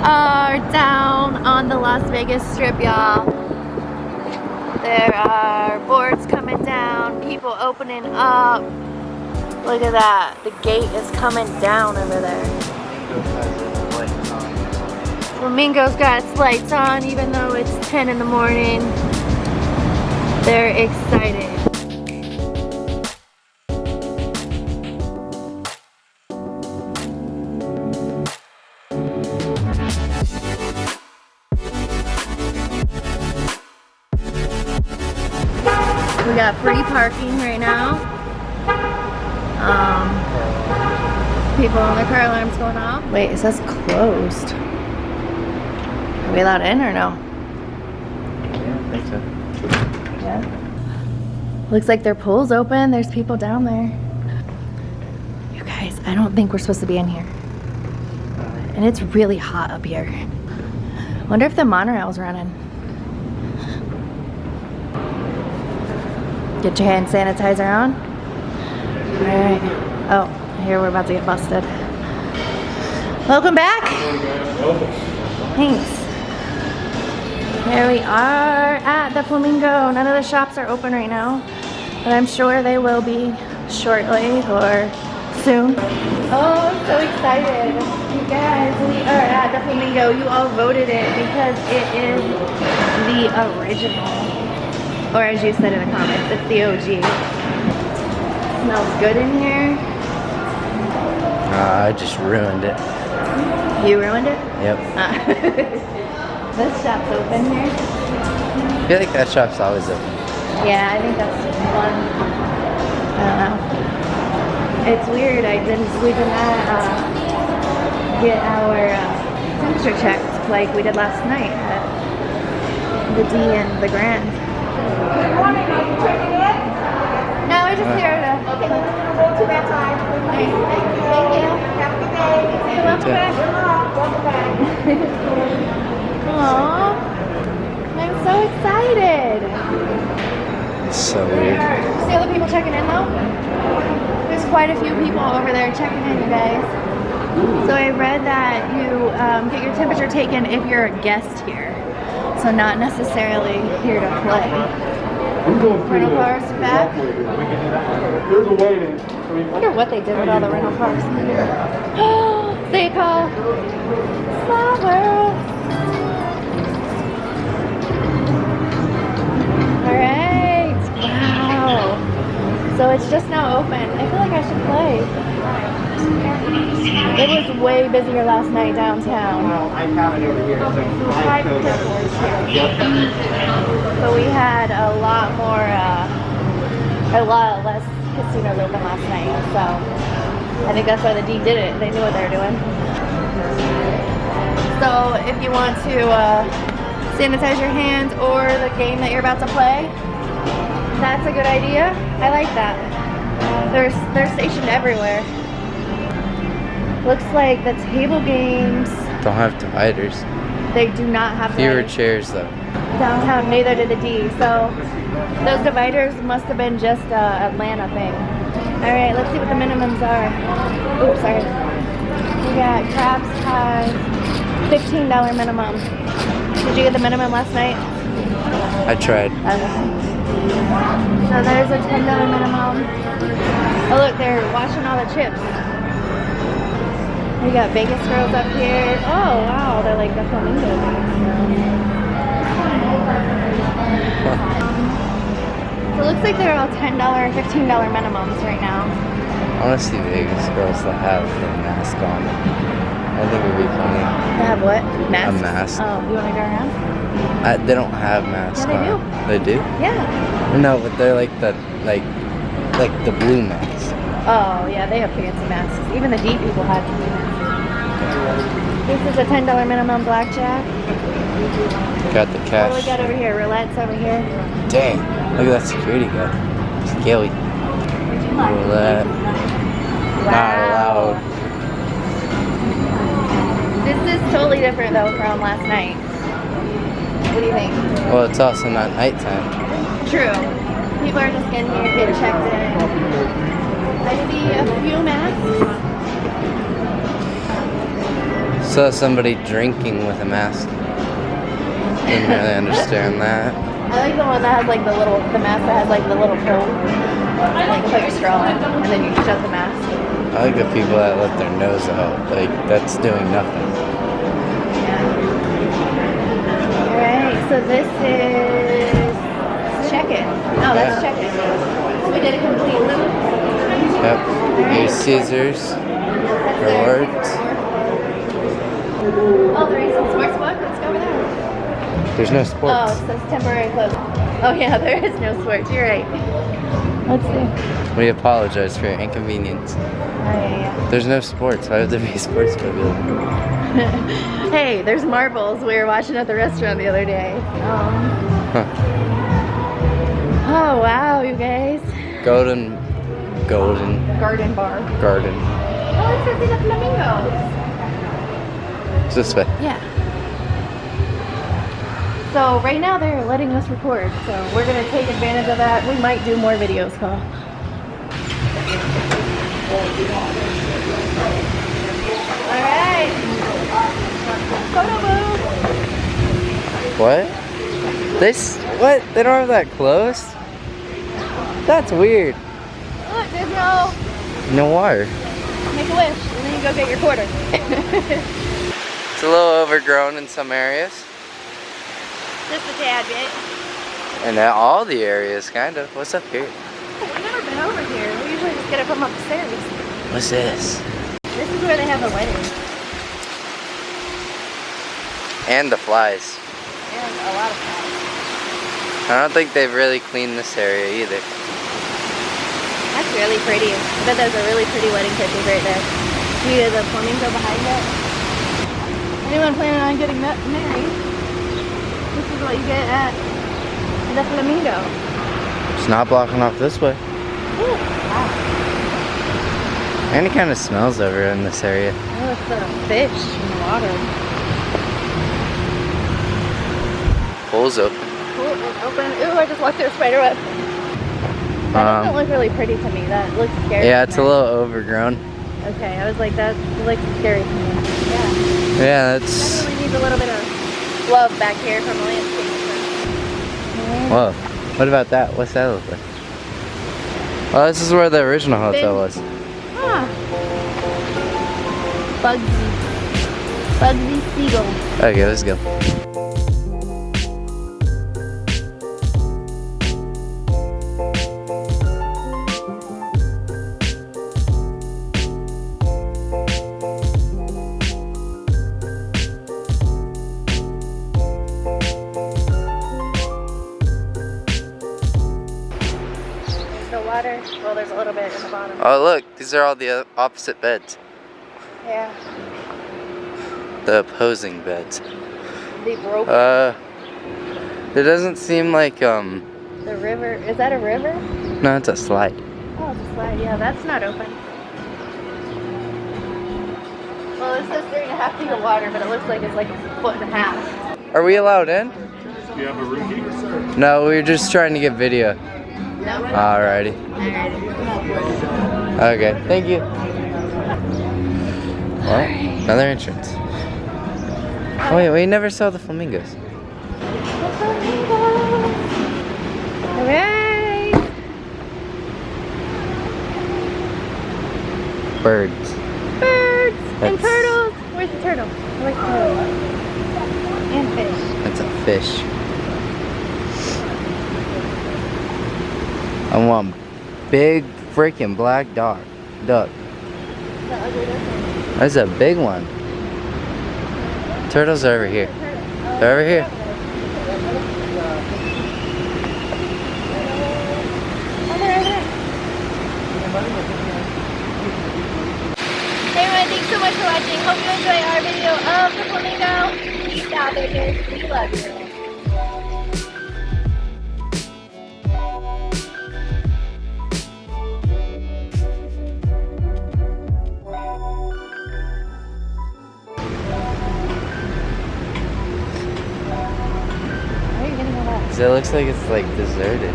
are down on the Las Vegas Strip, y'all. There are boards coming down, people opening up. Look at that. The gate is coming down over there. Flamingo's got its lights on even though it's 10 in the morning. They're excited. We got free parking right now. People on their car alarms going off. Wait, it says closed. Are we allowed in or no? Yeah, I think so. Yeah. Looks like their pool's open. There's people down there. You guys, I don't think we're supposed to be in here. And it's really hot up here. Wonder if the monorail's running. Get your hand sanitizer on. All right. Oh, here we're about to get busted. Welcome back. Thanks. Here we are at the Flamingo. None of the shops are open right now, but I'm sure they will be shortly or soon. Oh, I'm so excited. You guys, we are at the Flamingo. You all voted it because it is the original. Or as you said in the comments, it's the OG. Smells good in here. I just ruined it. You ruined it? Yep. This shop's open here. I feel like that shop's always open. Yeah, I think that's one. I don't know. It's weird. We did not get our temperature checked like we did last night at the D and the Grand. No, we're just here to. Okay, go to that side. Thank you. Have a good day. Welcome back. Welcome back. Aww. I'm so excited. It's so weird. See other people checking in though? There's quite a few people over there checking in, you guys. So I read that you get your temperature taken if you're a guest here. So not necessarily here to play. Rental cars back. There's a waiting. I wonder what they did with all the rental cars. They call Flower. Alright. Wow. So it's just now open. I feel like I should play. It was way busier last night downtown. I found it over here. But we had a lot less casinos open last night. So I think that's why the D did it. They knew what they were doing. So if you want to sanitize your hands or the game that you're about to play, that's a good idea. I like that. They're stationed everywhere. Looks like the table games Don't have dividers. They do not have Fewer dividers. chairs though. Downtown, neither did the D. So those dividers must have been just a Atlanta thing. All right, let's see what the minimums are. Oops, sorry. We got crabs pie, $15 minimum. Did you get the minimum last night? I tried. Okay. So there's a $10 minimum. Oh look, they're washing all the chips. We got Vegas girls up here. Oh wow, they're like the Flamingo Vegas girls. So it looks like they're all $10 and $15 minimums right now. I want to see Vegas girls that have the mask on. I think it would be funny. They have what? Masks? A mask. Oh, you want to go around? They don't have masks Yeah, on. They do? Yeah. No, but they're like the blue masks. Oh yeah, they have fancy masks. Even the D people had fancy masks. This is a $10 minimum blackjack. Got the cash. What do we got over here? Roulette's over here. Dang, look at that security guy. Scaly. Roulette. Not allowed. This is totally different though from last night. What do you think? Well, it's also not nighttime. True. People are just getting here, getting checked in. I see a few masks. Saw somebody drinking with a mask. Didn't really understand that. I like the one that has like the mask that has like the little probe. Like put your straw in and then you shut the mask. I like the people that let their nose out. Like, that's doing nothing. Yeah. Alright, so this is check-in. No, that's check-in. So we did a complete loop. Yep. Here's Caesars. Rewards. Oh, there is some sports book. Let's go over there. There's no Oh, sports. it says temporary closed. Oh yeah, there is no sports. You're right. Let's see. We apologize for your inconvenience. Oh, yeah. There's no sports. Why would there be sports pavilion? Hey, there's marbles we were watching at the restaurant the other day. Huh. Oh wow, you guys. Golden. Garden bar. Garden. Oh, it's for the flamingos. It's this way. Yeah. So right now they're letting us record, so we're gonna take advantage of that. We might do more videos, Cole. All right. Photo booth. What? What? They don't have that close? That's weird. Look, there's no. No water. Make a wish, and then you go get your quarter. It's a little overgrown in some areas. Just a tad bit. And at all the areas, kind of. What's up here? We've never been over here. We usually just get it from upstairs. What's this? This is where they have the wedding. And the flies. And a lot of stuff. I don't think they've really cleaned this area either. That's really pretty. I bet there's a really pretty wedding pictures right there. See the flamingo behind it? Anyone planning on getting married? This is what you get at the Flamingo. It's not blocking off this way. Ooh, wow. And it kind of smells over in this area. Oh, it's the fish in the water. Pool's open. Cool, it's open. Ooh, I just walked through a spider web. That doesn't look really pretty to me. That looks scary. Yeah, it's a little overgrown. Okay, I was like, that looks scary to me. Yeah. Yeah, that's... Definitely needs a little bit of love back here from the landscape. Whoa. What about that? What's that look like? Oh, this is where the original hotel was. Ah. Bugsy Seagull. Okay, let's go. Water. Well, there's a little bit in the bottom. Oh, look. These are all the opposite beds. Yeah. The opposing beds. They broke. It doesn't seem like, The river. Is that a river? No, it's a slide. Oh, it's a slide. Yeah, that's not open. Well, it says 3.5 feet of water, but it looks like it's like 1.5 feet. Are we allowed in? Do you have a room key? No, we were just trying to get video. No? Alrighty. Alrighty. Okay, thank you. Well, another entrance. Oh wait, we never saw the flamingos. Alright. Birds. Birds and That's- turtles. Where's the turtle? Where's the turtle? And fish. That's a fish. I want big freaking black duck. The ugly duckling. That's a big one. Turtles are over here. They're over here. Oh, they're over there. Hey everyone, thanks so much for watching. Hope you enjoy our video of the flamingo. Peace out, bitches. We love you. It looks like it's like deserted.